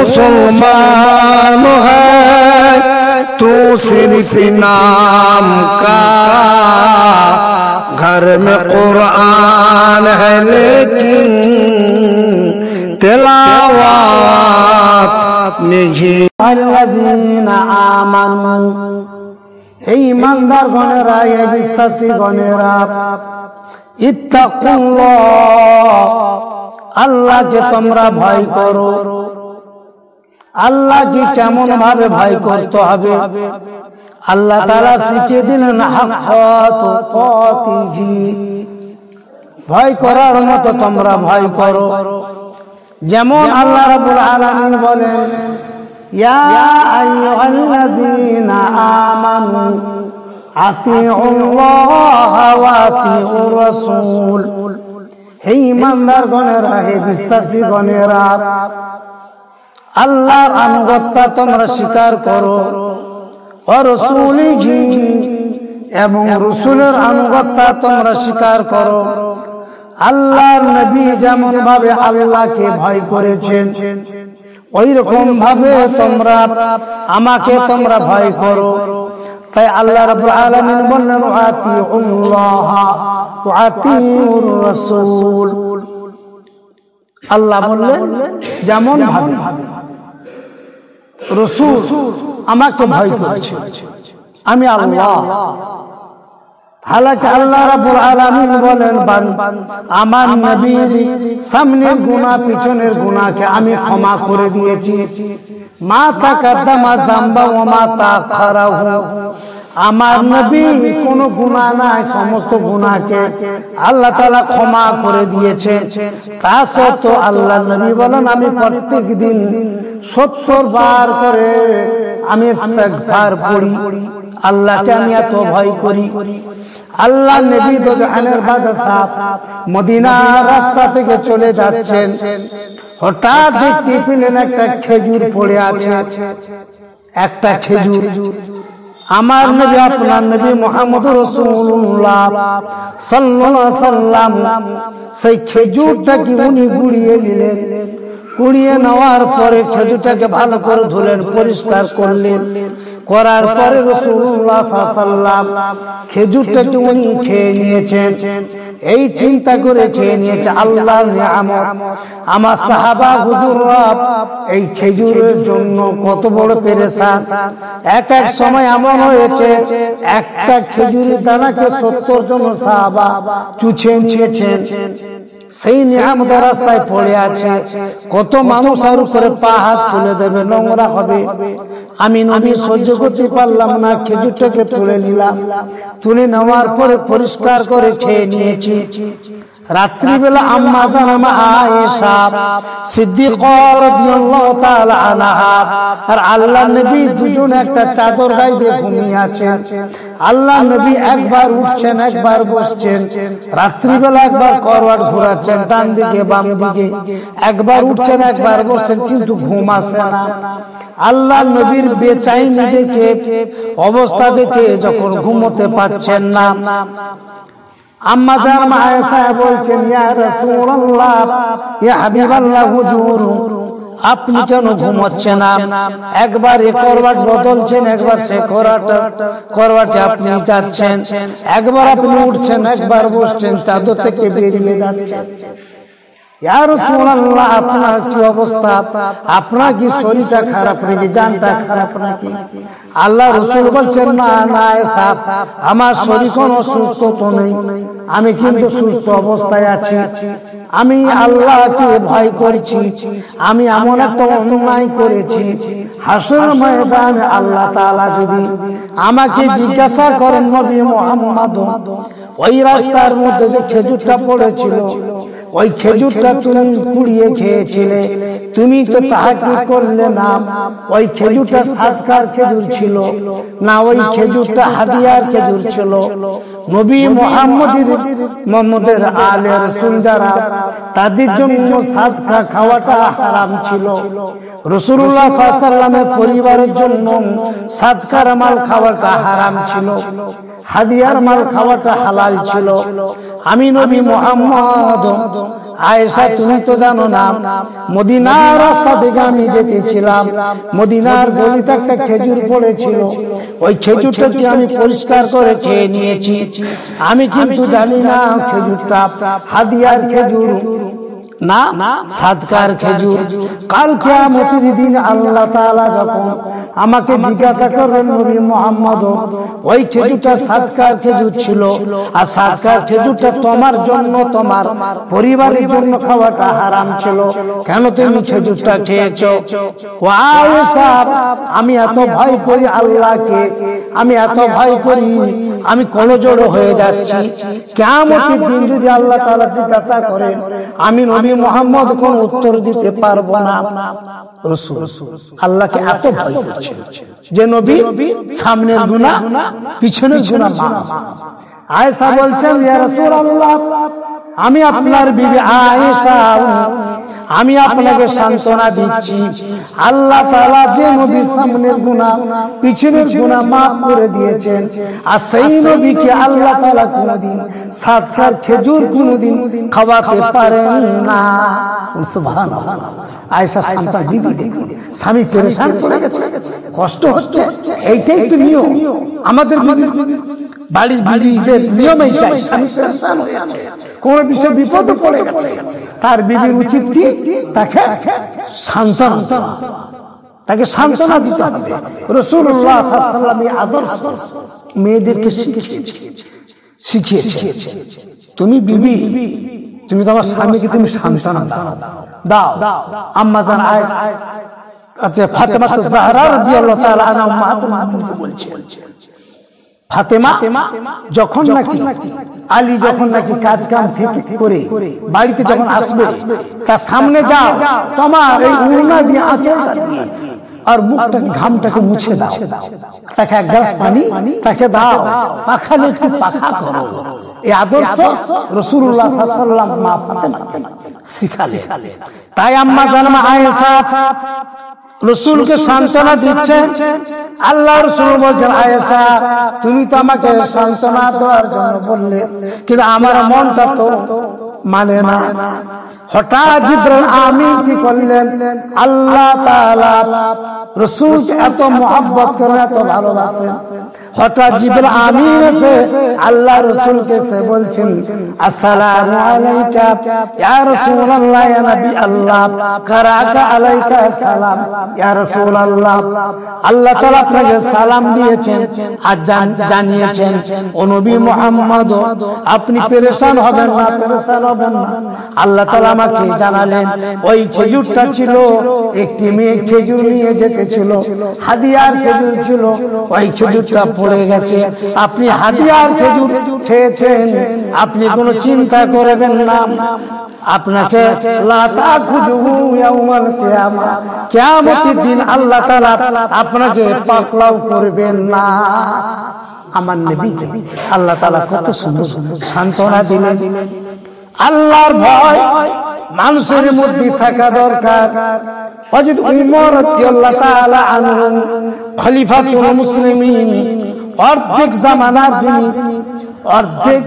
मुसलमान है तू सिर्फ नाम का, घर में कुरान है लेकिन तिलावत नहीं। अल्लज़ीना आमनू, हे ईमानदार गणेरा, हे विश्वासी गणेरा, इत्तकुल्लाह, अल्लाह के तुमरा भय करो। আল্লাহ কি কেমন ভাবে ভয় করতে হবে আল্লাহ তাআলা শিখিয়ে দিলেন, ভয় করার মতো তোমরা ভয় করো। যেমন আল্লাহ রাব্বুল আলামিন বলেন, ইয়া আইয়ুহাল্লাযীনা আমানু আতিউল্লাহ ওয়া আতিউর রাসূল, হে ঈমানদারগণেরা, হে বিশ্বাসী গণেরা, আল্লাহর আনুগত্যা তোমরা স্বীকার করো। ও রাসূলিহি, এবং রাসূলের আনুগত্যা তোমরা স্বীকার করো। আল্লাহর নবী যেমন ভাবে আল্লাহকে ভয় করেছেন ওই রকম ভাবে তোমরা আমাকে তোমরা ভয় করো। তাই আল্লাহ রাব্বুল আলামিন বললেন, আতিউল্লাহ ওয়া আতিউর রাসূল। আল্লাহ বললেন যেমন ভাবে রাসূল আমাকে ভয় করেছে, আমি আল্লাহ। হালাকি আল্লাহ রাব্বুল আলামিন বলেন, আমার নবীর সামনের গুনাহ পিছনের গুনাহকে আমি ক্ষমা করে দিয়েছি। মা তাকাদ্দামা যামবা ওয়া মা তাআখারাহু, আমার নবীর কোনো গুনাহ নাই, সমস্ত গুনাহকে আল্লাহ তাআলা ক্ষমা করে দিয়েছে। তা সত্ত্বেও আল্লাহ নবী বলেন, আমি প্রত্যেক দিন 70 বার করে আমি ইস্তিগফার পড়ি, আল্লাহকে আমি এত ভয় করি। আল্লাহ নবী তো জাহানের বাদশাহ মদিনার রাস্তা থেকে চলে যাচ্ছেন, হঠাৎ দেখতে পেলেন একটা খেজুর পড়ে আছে, একটা খেজুর। আমার নবী, আপনার নবী মুহাম্মদুর রাসূলুল্লাহ সাল্লাল্লাহু আলাইহি সাল্লাম সেই খেজুরটাকে উনি গুড়িয়ে নিলেন। কুড়িয়ে নেওয়ার পরে খেজুরটাকে ভালো করে ধুলেন, পরিষ্কার করলেন। করার পরে রাসূলুল্লাহ সাল্লাল্লাহু আলাইহি সাল্লাম খেজুরটাকে উনি খেয়ে নিয়েছেন। এই চিন্তা করে খেয়ে নিয়েছে আল্লাহর নিয়ামত। আমার সাহাবা হুজুররা এই খেজুরের জন্য কত বড় পেরেশান। এক এক সময় এমন হয়েছে একটা খেজুরের দানাকে 70 জন সাহাবা চুছে নিয়েছেন। সেই নিয়ামতের রাস্তায় পড়ে আছে, কত মানুষ আর উপরে পা হাত তুলে দেবে, নোংরা হবে। আমি নবী সহ্য করতে পারলাম না, খেজুরটাকে তুলে নিলাম। তুলে নেওয়ার পরে পরিষ্কার করে খেয়ে নিয়েছি। রাত্রিবেলা আম্মা জান আয়েশা সিদ্দিকা রাদিয়াল্লাহু তাআলা আনহা আর আল্লাহর নবী দুজন একটা চাদর গায়ে দিয়ে ঘুমিয়ে আছেন। আল্লাহর নবী একবার উঠছেন, একবার বসছেন। রাত্রিবেলা একবার করওয়াট ঘোরাচ্ছেন ডান দিকে বাম দিকে, একবার উঠছেন একবার বসছেন, কিন্তু ঘুম আসে না। আল্লাহর নবীর বেচাইনি দেখে, অবস্থা দেখে যখন ঘুমোতে পাচ্ছেন না, আম্মা জান আয়েশা বলছেন, ইয়া রাসূলুল্লাহ, ইয়া হাবিবাল্লাহ হুজুর, আপনি কেন ঘুমাচ্ছেন না? একবার এ করওয়াট বদলছেন, একবার সে করওয়াটে আপনি যাচ্ছেন, একবার আপনি উঠছেন, একবার বসছেন, চাদর থেকে বেরিয়ে যাচ্ছেন। ইয়া রাসূলুল্লাহ, আপনার কি অবস্থা? আপনার কি শরীরটা খারাপ নাকি, জানটা খারাপ নাকি? আল্লাহ রাসূল বলছেন, না না আয়েশা, আমার শরীর কোনো অসুস্থ তো নেই, আমি কিন্তু সুস্থ অবস্থায় আছি। আমি আল্লাহকে ভয় করছি, আমি এমন একটা অন্যায় করেছি, হাসরের ময়দানে আল্লাহ তাআলা যদি আমাকে জিজ্ঞাসা করেন, নবী মুহাম্মদ, ওই রাস্তার মধ্যে যে খেজুরটা পড়েছিল, ওই খেজুরটা তুমি কুড়িয়ে খেয়েছিলে, তুমি তো তাহাকে করলে না। ওই খেজুরটা সাদকার খেজুর ছিল না, ওই খেজুরটা হাদিয়ার খেজুর ছিল। নবী মুহাম্মদের আলে রাসূল যারা, তাদের জন্য সাদকা খাওয়াটা হারাম ছিল। রাসূলুল্লাহ সাল্লাল্লাহু আলাইহি ওয়াসাল্লামের পরিবারের জন্য সাদকার মাল খাওয়াটা হারাম ছিল, হাদিয়ার মাল খাওয়াটা হালাল ছিল। আমি নবী মুহাম্মদ আয়েশা তুমি তো জানো না, মদিনার রাস্তা থেকে আমি যেতেছিলাম, মদিনার গলিতে একটা খেজুর পড়েছিল, ওই খেজুরটাকে আমি পরিষ্কার করে খেয়ে নিয়েছি। আমি কিন্তু জানি না খেজুরটা হাদিয়ার খেজুর না সাদকার খেজুর। কাল কিয়ামতের দিন আল্লাহ তাআলা যখন আমাকে জিজ্ঞাসা করবেন, নবী মুহাম্মদ ওই খেজুরটা সাদকার খেজুর ছিল, আর সাদকার খেজুরটা তোমার জন্য তোমার পরিবারের জন্য খাওয়াটা হারাম ছিল, কেন তুমি খেজুরটা খেয়েছো? ও আয়েশা, আমি এত ভয় করি আল্লাহকে, আমি এত ভয় করি, আমি কলজড় হয়ে যাচ্ছি। কিয়ামতের দিন যদি আল্লাহ তাআলা জিজ্ঞাসা করেন, আমি নবী মুহাম্মদ কোন উত্তর দিতে পারবো না। রাসূল আল্লাহকে এত ভয় করছে যে নবী সামনের গুনাহ পিছনের গুনাহ মাফ। আয়েশা বলছেন, ইয়া রাসূলুল্লাহ, আমি আপনার বিবি আয়েশা, আমি আপনাকে সান্ত্বনা দিচ্ছি, আল্লাহ তাআলা যে নবীর সামনের গুনাহ পিছনের গুনাহ maaf করে দিয়েছেন, আর সেই নবীকে আল্লাহ তাআলা কোনদিন সাদকার খেজুর কোনদিন খাওয়াতে পারেন না। সুবহানাল্লাহ। আয়েশা শান্তা দিবি, স্বামী পেরেশান করে গেছে, কষ্ট হচ্ছে, এইটাই তো নিয়ম আমাদের বাড়ির বিবিদের নিয়ম এইটাই। স্বামী পেরেশান হয়ে আছে, কোন বিষয় বিপদে পড়ে গেছে, তার বিবির উচিত কি তাকে সান্ত্বনা দিতে হবে। রাসূলুল্লাহ সাল্লাল্লাহু আলাইহি ওয়াসাল্লাম এই আদর্শ মেয়েদেরকে শিখিয়েছে। তুমি বিবি, তুমি তোমার স্বামীকে তুমি সান্ত্বনা দাও। আম্মা জান আচ্ছা ফাতেমা জাহরা রাদিয়াল্লাহু তাআলা আনহা উম্মাহাতুল মুমিনিনকে বলছেন, ফাতেমা যখন নাকি আলী যখন নাকি কাজ কাম থেকে করে বাড়িতে যখন আসবে, তার সামনে যাও, তোমার এই উড়না দিয়ে আঁচলটা দিয়ে আর মুখটাকে ঘামটাকে মুছে দাও, তাকে এক গ্লাস পানি তাকে দাও, পাখালে একটু পাখা করো। এই আদর্শ রাসূলুল্লাহ সাল্লাল্লাহু আলাইহি ওয়াসাল্লাম মা ফাতেমাকে শিখালেন। তাই আম্মা জান আয়েশা রাসূলকে সান্ত্বনা দিচ্ছেন। আল্লাহ রাসূল বলেন, আয়েশা তুমি তো আমাকে সান্ত্বনা দেওয়ার জন্য বললে, কিন্তু আমার মনটা তো মানে না। হঠাৎ জিবরাইল আমিন কি করলেন, আল্লাহ তাআলা রাসূলকে এত মহব্বত করেন, এত ভালোবাসেন, হঠাৎ জিবরাইল আমিন এসে আল্লাহ রাসূলকে সে বলছেন, আসসালামু আলাইকা ইয়া রাসূলুল্লাহ, ইয়া নবী আল্লাহ, কারাকা আলাইকা সালাম ইয়া রাসূলুল্লাহ। আল্লাহ তাআলা আপনাকে সালাম দিয়েছেন আর জানিয়েছেন, ও নবী মুহাম্মদ আপনি পেরেশান হবেন না, পেরেশান হবেন না। আল্লাহ তাআলা আমাকে জানালেন, ওই খেজুরটা ছিল, একটি মেয়ে খেজুর নিয়ে যেতেছিল, হাদিয়ার খেজুর ছিল, ওই খেজুরটা পড়ে গেছে, আপনি হাদিয়ার খেজুর খেয়েছেন, আপনি কোনো চিন্তা করবেন না, আপনাকে কিয়ামতের দিন আল্লাহ তাআলা আপনাকে পাকড়াও করবেন না। আমার নবীকে আল্লাহ তাআলা কত সুন্দর সান্ত্বনা দিলেন। আল্লাহর ভয় মানুষের মধ্যে থাকা দরকার। হযরত উমর রাদিয়াল্লাহু তাআলা আনহু খলিফাতুল মুসলিমিন, অর্ধেক জামানার যিনি, অর্ধেক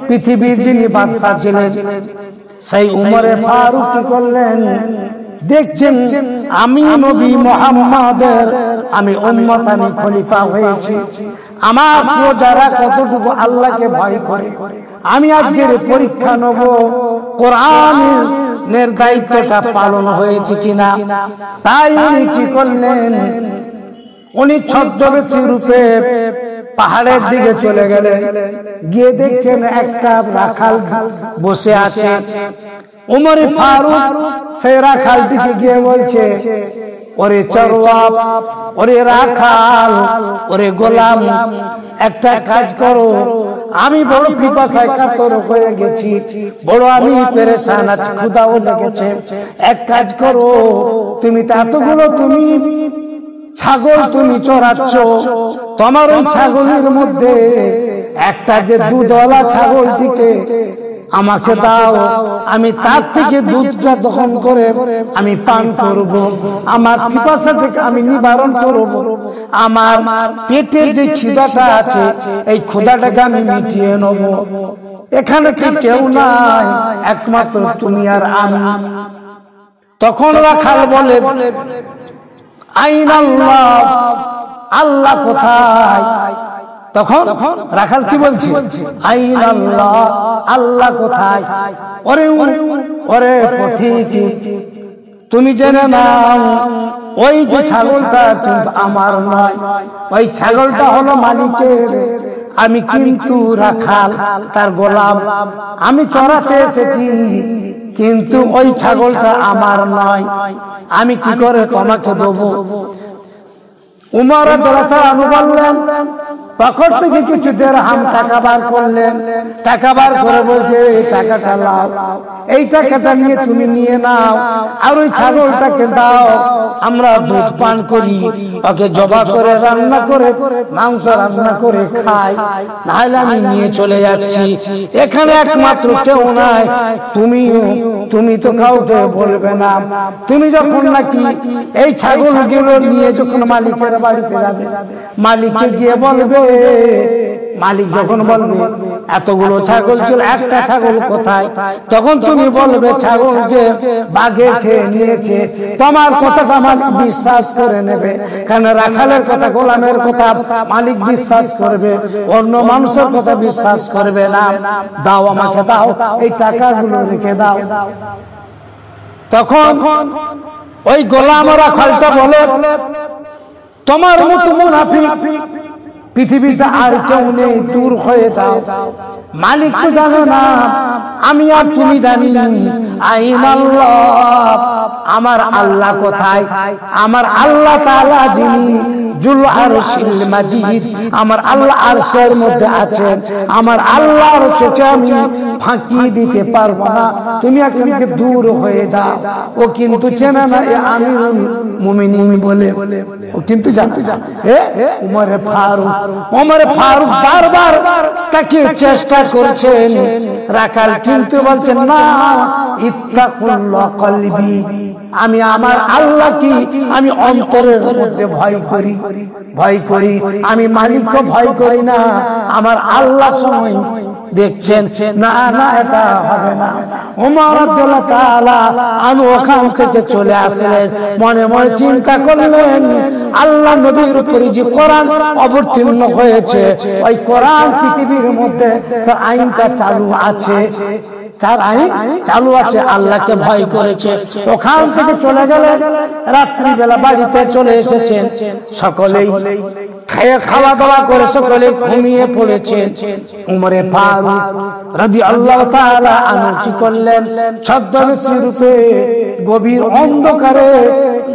পৃথিবীর যিনি বাদশা ছিলেন, সেই উমরে ফারুক কি করলেন, দেখছেন আমি নবী মুহাম্মাদের আমি উম্মত, আমি খলিফা হয়েছি, আমার প্রজারা কতটুকু আল্লাহকে ভয় করে, আমি আজকের পরীক্ষা নেব কোরআনের দায়িত্বটা পালন হয়েছে কিনা। তাই উনি কি করলেন, উনি ছদ্মবেশী রূপে পাহাড়ের দিকে চলে গেলেন, গিয়ে দেখছেন একটা রাখাল বসে আছে। উমর ফারুক সেই রাখাল দিকে গিয়ে বলছে, ওরে চরওয়া, ওরে রাখাল, ওরে গোলাম, একটা কাজ করো, আমি বড় পিপাসায় কাতর হয়ে গেছি, বড় আমি পেরেশান আছি, ক্ষুধাও লেগেছে, এক কাজ করো, তুমি তো এতগুলো তুমি ছাগল তুমি চড়াচ্ছ, তোমার ওই ছাগলের মধ্যে একটা যে দুধওয়ালা ছাগলটিকে আমাকে দাও, আমি তার থেকে দুধটা দহন করে আমি পান করব, আমার পিপাসাটাকে আমি নিবারণ করব, আমার পেটের যে খিদাটা আছে এই ক্ষুধাটাকে আমি মিটিয়ে নেব। এখানে কি কেউ নাই, একমাত্র তুমি আর আমি। তখন রাখাল বলে আইনাল্লাহ, আল্লাহ কোথায়? তখন রাখাল কি বলছে? আইনাল্লাহ, আল্লাহ কোথায়? ওরে ওরে পথিকী, তুমি জেনে নাও ওই যে ছাগলটা কিন্তু আমার নয়, ওই ছাগলটা হলো মালিকের। আমি কিন্তু রাখাল, তার গোলাম। আমি চড়াতে এসেছি, কিন্তু ওই ছাগলটা আমার নয়। আমি কি করে তোমাকে দেবো? উমর রাদিয়াল্লাহু আনহু বললেন, পকেট থেকে কিছু দিরহাম টাকা বার করলেন। টাকা বার করে বলছে এই টাকাটা লাও, এই টাকাটা নিয়ে তুমি নিয়ে নাও, আর ওই ছাগলটাকে দাও, আমরা দুধ পান করি, ওকে জবা করে রান্না করে মাংস রান্না করে খাই, নাহলে আমি নিয়ে চলে যাচ্ছি। এখানে একমাত্র কেউ নাই, তুমি তো কাউকে বলবে না। তুমি যখন নাকি এই ছাগলগুলো নিয়ে যখন মালিকের বাড়িতে যাবে, মালিককে গিয়ে বলবে, মালিক যখন বলবে এতগুলো ছাগল ছিল, একটা ছাগল কোথায়? তখন তুমি বলবে ছাগলকে বাঘে খেয়ে নিয়েছে। তোমার কথাটা মালিক বিশ্বাস করে নেবে, কারণ রাখালের কথা, গোলামের কথা মালিক বিশ্বাস করবে, অন্য মানুষের কথা বিশ্বাস করবে না। দাও, আমাকে দাও, এই টাকাগুলো রেখে দাও। তখন ওই গোলাম রাখালটা বলে, তোমার মতো মুনাফিক পৃথিবীতে আর কেউ নেই, দূর হয়ে যাও। মালিক তো জানো না, আমি আর তুমি জানি। আইনাল্লাহ, আমার আল্লাহ কোথায়? আমার আল্লাহ তাআলা যিনি জুল আরশিল মাজিদ, আমার আল্লাহ আরশের মধ্যে আছেন। আমার আল্লাহর চোখে আমি ফাঁকি দিতে পারবো না, তুমি এখান থেকে দূর হয়ে যাও। ও কিন্তু চেনে না আমিরুল মুমিনিন বলে, ও কিন্তু জানতে উমরে ফারুক বারবার তাকে চেষ্টা করছেন। রাখাল কিন্তু বলছেন না, ইত্তাকুল্লাহ কলবি, আমি আমার আল্লাহ কি আমি অন্তরের মধ্যে ভয় করি, আমি মালিককে ভয় করি না, আমার আল্লাহ সময় দেখছেন। না না, এটা হবে না। ওমর রাদিয়াল্লাহু তাআলা আনহু ওখান থেকে চলে আসলেন, মনে মনে চিন্তা করলেন আল্লাহ নবীর উপরে যে কোরআন অবতীর্ণ হয়েছে, ওই কোরআন পৃথিবীর মধ্যে তার আইনটা চালু আছে, তার আইন চালু আছে, আল্লাহকে ভয় করেছে। ওখান থেকে চলে গেলেন, রাত্রি বেলা বাড়িতে চলে এসেছেন। সকলেই খাওয়া দাওয়া করে সকলে ঘুমিয়ে পড়েছেন। উমরে ফারুক রাদিয়াল্লাহু তাআলা আনহু কি করলেন? ছদ্মবেশী রূপে গভীর অন্ধকারে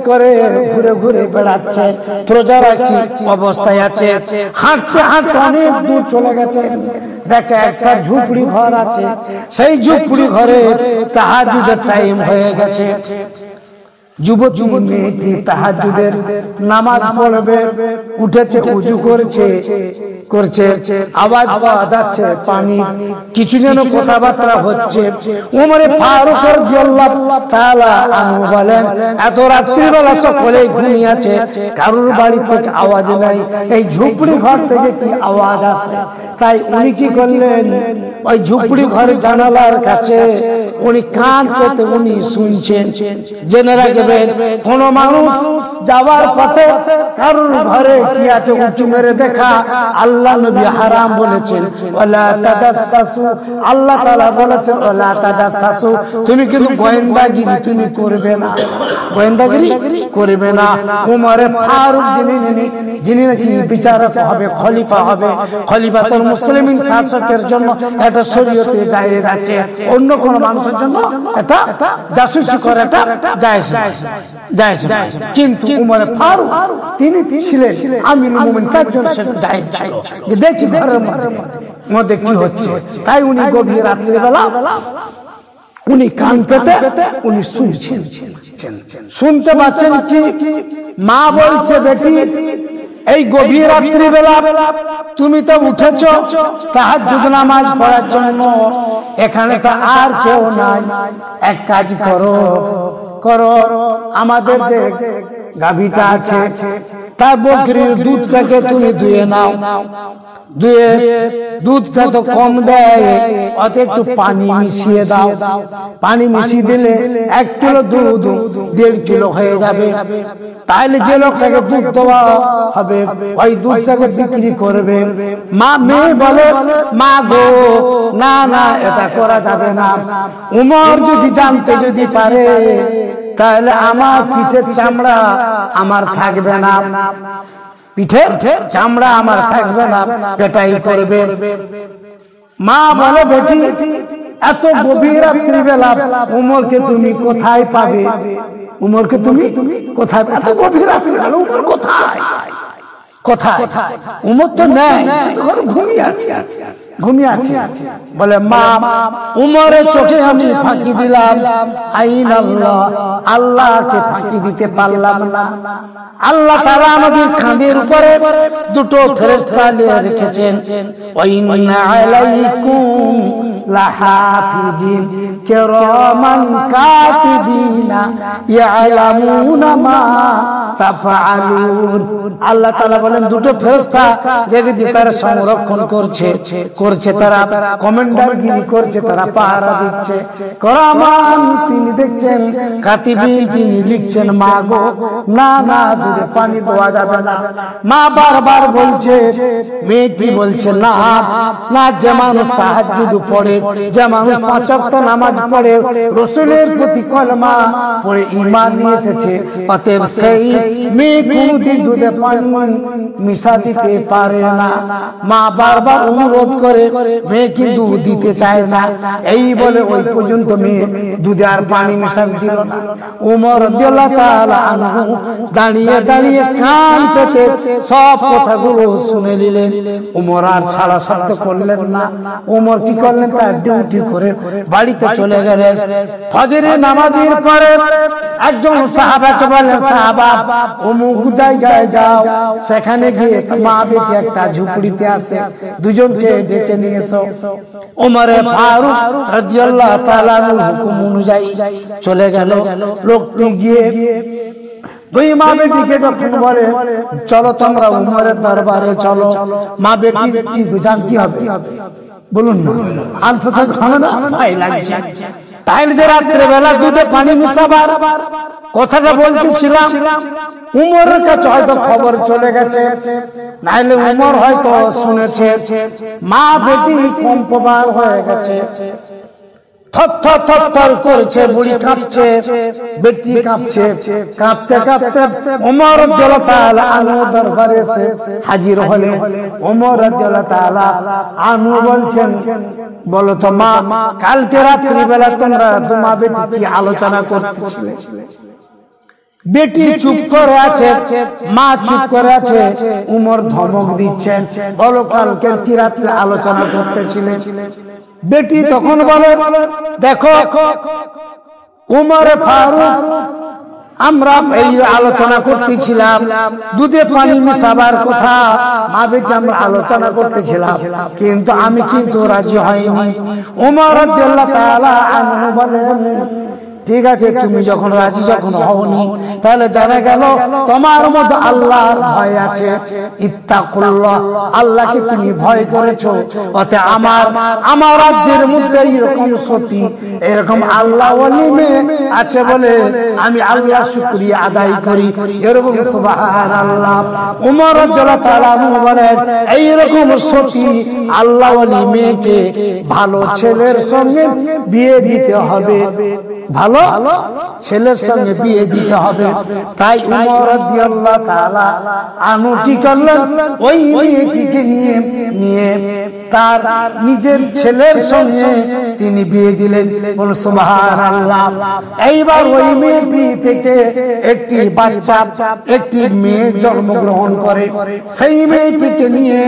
করে ঘুরে ঘুরে বেড়াচ্ছে, প্রজারা কি অবস্থায় আছে। হাঁটতে হাঁটতে অনেক দূর চলে গেছে, দেখে একটা ঝুপড়ি ঘর আছে। সেই ঝুপড়ি ঘরে তাহাজ্জুদের টাইম হয়ে গেছে। যুবতী মেয়েটি তাহাজ্জুদের নামাজ পড়বে, উঠেছে, উজু করছে, আওয়াজ পাওয়া যাচ্ছে পানি, কিছু যেন কথাবার্তা হচ্ছে। ওমরে ফারুক রাদিয়াল্লাহু তাআলা আনহু বলেন, এত রাত্রিবেলা সকলে ঘুমিয়ে আছে, কারোর বাড়ি থেকে আওয়াজ নাই, এই ঝুপড়ি ঘর থেকে কি আওয়াজ আসে? তাই উনি কি করলেন, ওই ঝুপড়ি ঘরের জানালার কাছে উনি কান পেতে উনি শুনছেন। জেনে রাখবেন, কোন মানুষ যাওয়ার পথে কারোর ঘরে কি আছে উঁচু মেরে দেখা আল্লাহ নবী হারাম বলেছেন। ওয়ালা তাদাসসাসু, আল্লাহ তাআলা বলেছেন ওয়ালা তাদাসসাসু, তুমি কিন্তু গোয়েন্দাগিরি তুমি করবে না, গোয়েন্দাগিরি করবে না। উমরে ফারুক যিনি নাকি বিচারক হবে, খলিফা হবে, খলিফাতুল মুসলিমিন শাসকের জন্য এটা শরীয়তে জায়েজ আছে, অন্য কোন মানুষের জন্য এটা জাসুসি করাটা জায়েজ নয়। কিন্তু উমরে ফারুক তিনি ছিলেন আমিরুল মুমিনিন, তার জন্য সেটা জায়েজ ছিল যে দেখি ঘরের মধ্যে কি হচ্ছে। তাই উনি গভীর রাত্রিবেলা উনি কান পেতে উনি শুনতে পাচ্ছেন কি মা বলছে, বেটি এই গভীর রাত্রিবেলা তুমি তো উঠেছ তাহাজ্জুদ নামাজ পড়ার জন্য, এখানে তো আর কেউ নাই, এক কাজ করো, আমাদের যে গাভীটা আছে, তার বকরির দুধটাকে তুমি ধুয়ে নাও, ধুয়ে দুধটা তো কম দেয়, অত একটু পানি মিশিয়ে দাও, পানি মিশিয়ে দিলে 1 কিলো দুধ 1.5 কিলো হয়ে যাবে। তাহলে যে লোকটাকে দুধ দেওয়া হবে ওই দুধটাকে বিক্রি করবে। মা মেয়ে বলে, মা গো না না এটা করা যাবে না, উমর যদি জানতে যদি পারে তাহলে আমার পিঠের চামড়া আমার থাকবে না, পিঠের চামড়া আমার থাকবে না, এটাই করবে। মা বলে, বেটি এত গভীর রাত্রিবেলা উমরকে তুমি কোথায় পাবে? উমরকে তুমি কোথায়? এত গভীর রাত্রিবেলা উমর কোথায়? কোথায়? উমর তো নেই, ঘুমিয়ে আছে। বলে, মা উমরের চোখে আমি ফাঁকি দিলাম, আইন আল্লাহ, আল্লাহকে ফাঁকি দিতে পারলাম না। আল্লাহ তাআলা আমাদের কাঁধের উপরে 2টো ফেরেশতা নিয়ে রেখেছেন, ওয়া ইন্না আলাইকুম লাহাফিজিন কিরামান কাতিবিনা ইয়ালামুনা মা তাফআলুন। আল্লাহ তাআলা বলেন 2টো ফেরেশতা রেখেছি, তারা সংরক্ষণ করছে, তারা কমান্ডারগিরি করছে, তারা পাহারা দিচ্ছে। কিরামান তিনি দেখছেন, কাতিবিন তিনি লিখছেন। মা গো না না দুধে পানি দেওয়া যাবে না। মা বারবার বলছে, মেয়েটি বলছে না না, যে মানুষ তাহাজ্জুদ পড়ে, যে মানুষ 5 ওয়াক্ত নামাজ পড়ে, রাসূলের প্রতি কলমা পড়ে ঈমান নিয়ে এসেছে, অতএব সেই মেয়ে কোনদিন দুধে পানি মিশা দিতে পারে না। মা বারবার অনুরোধ করে, মেয়ে কিন্তু দিতে চায় না। এই বলে ওই পর্যন্ত মেয়ে দুধে আর পানি মিশা দিল না। ওমর রাদিয়াল্লাহু তাআলা আনহু দাঁড়িয়ে দাঁড়িয়ে কান পেতে সব কথাগুলো শুনে নিলেন। ওমর আর ছাড়া শব্দ করলেন না। ওমর কি করলেন? তার ডিউটি করে বাড়িতে চলে গেলেন। ফজরের নামাজের পরে একজন সাহাবাকে বললেন, সাহাবা অমুক জায়গায় যাও, সেখানে গিয়ে মা বেটি একটা ঝুপড়িতে আছে, দুজনকে ডেকে নিয়ে এসো। ওমর ফারুক রাদিয়াল্লাহু তাআলা হুকুম অনুযায়ী চলে গেল। লোকটি গিয়ে দুই মা বেটিকে যখন বলে, চলো তোমরা উমরের দরবারে চলো, মা বেটি কি বুঝান কি হবে? বলুন না, আনফাসাদ খানা না ভয় লাগছে। তাইলে যে রাত্রে বেলা দুধে পানি মিশাবার কথাটা বলতেছিলাম, উমরের কাছে হয়তো খবর চলে গেছে, নাইলে উমর হয়তো শুনেছে। মা বেটি কম্পমান হয়ে গেছে, থর করছে, বুড়ি কাঁপছে, বেটি কাঁপছে। কাঁপতে কাঁপতে ওমর রাদিয়াল্লাহু তাআলা আনহু দরবারে এসে হাজির হলেন। ওমর রাদিয়াল্লাহু তাআলা আনহু বলছেন, বলো তো মা, কালকে রাত্রি বেলা তোমরা তোমার বেটি কি আলোচনা করতেছিলে? বেটি চুপ করে আছে, মা চুপ করে আছে। উমর ধমক দিচ্ছেন, বলো কালকে কি রাত্রে আলোচনা করতেছিলে? বেটি তখন বলে, দেখো উমর ফারুক, আমরা এই আলোচনা করতেছিলাম দুধে পানি মিশাবার কথা। মা বেটি আমরা আলোচনা করতেছিলাম, কিন্তু আমি কিন্তু রাজি হইনি। উমর রাদিয়াল্লাহু তাআলা আনহু বলেন, ঠিক আছে, তুমি যখন রাজি যখন হওনি, তাহলে জানা গেল তোমার মধ্যে আল্লাহর ভয় আছে। ইত্তাকুল্লাহ, আল্লাহকে তুমি ভয় করেছো। অতে আমার রাজ্যের মধ্যে এরকম সতী, এরকম আল্লাহ ওয়ালি মেয়ে আছে বলে আমি আল্লাহর শুকরিয়া আদায় করি। এরকম সুবহানাল্লাহ। ওমর রাদিয়াল্লাহু তাআলা বলেন, এইরকম সতী আল্লাহ ওয়ালি মেয়েকে ভালো ছেলের সঙ্গে বিয়ে দিতে হবে, ভালো ছেলের সঙ্গে বিয়ে দিতে হবে। তাই উমর রাদিয়াল্লাহু তাআলা আনহু কি করলেন? ওই মেয়েটিকে নিয়ে তার নিজের ছেলের সঙ্গে তিনি বিয়ে দিলেন। বলুন সুবহানাল্লাহ। এইবার ওই মেয়েটি থেকে একটি বাচ্চা, একটি মেয়ে জন্মগ্রহণ করে। সেই মেয়েটিকে নিয়ে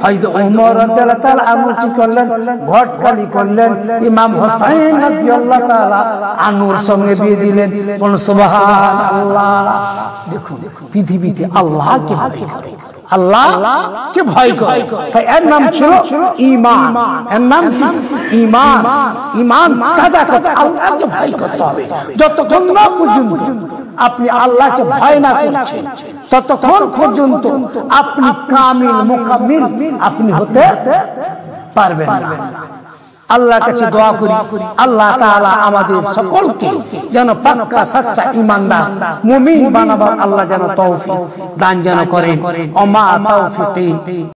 হযরত ওমর রাদিয়াল্লাহু তাআলা আনহু কি করলেন? ঘটকালি করলেন, ইমাম হোসেন রাদিয়াল্লাহু তাআলা আনহুর সঙ্গে বিয়ে দিলেন। বলুন সুবহানাল্লাহ। দেখুন পৃথিবীতে আল্লাহকে ভয় করে, আল্লাহকে ভয় করে, তাই এর নাম ছিল ঈমান। এর নাম কি? ঈমান। ঈমান তাজা কথা, আল্লাহকে ভয় করতে হবে। যতক্ষণ না পর্যন্ত আপনি আল্লাহকে ভয় না করছেন ততক্ষণ পর্যন্ত আপনি কামিল মুকাম্মিল আপনি হতে পারবেন না। আল্লাহর কাছে দোয়া করি আল্লাহ তাআলা আমাদের সকলকে যেন পাক্কা সচ্চা ঈমানদার মুমিন বানাবার আল্লাহ যেন তৌফিক দান যেন করেন। ওমা তৌফিকি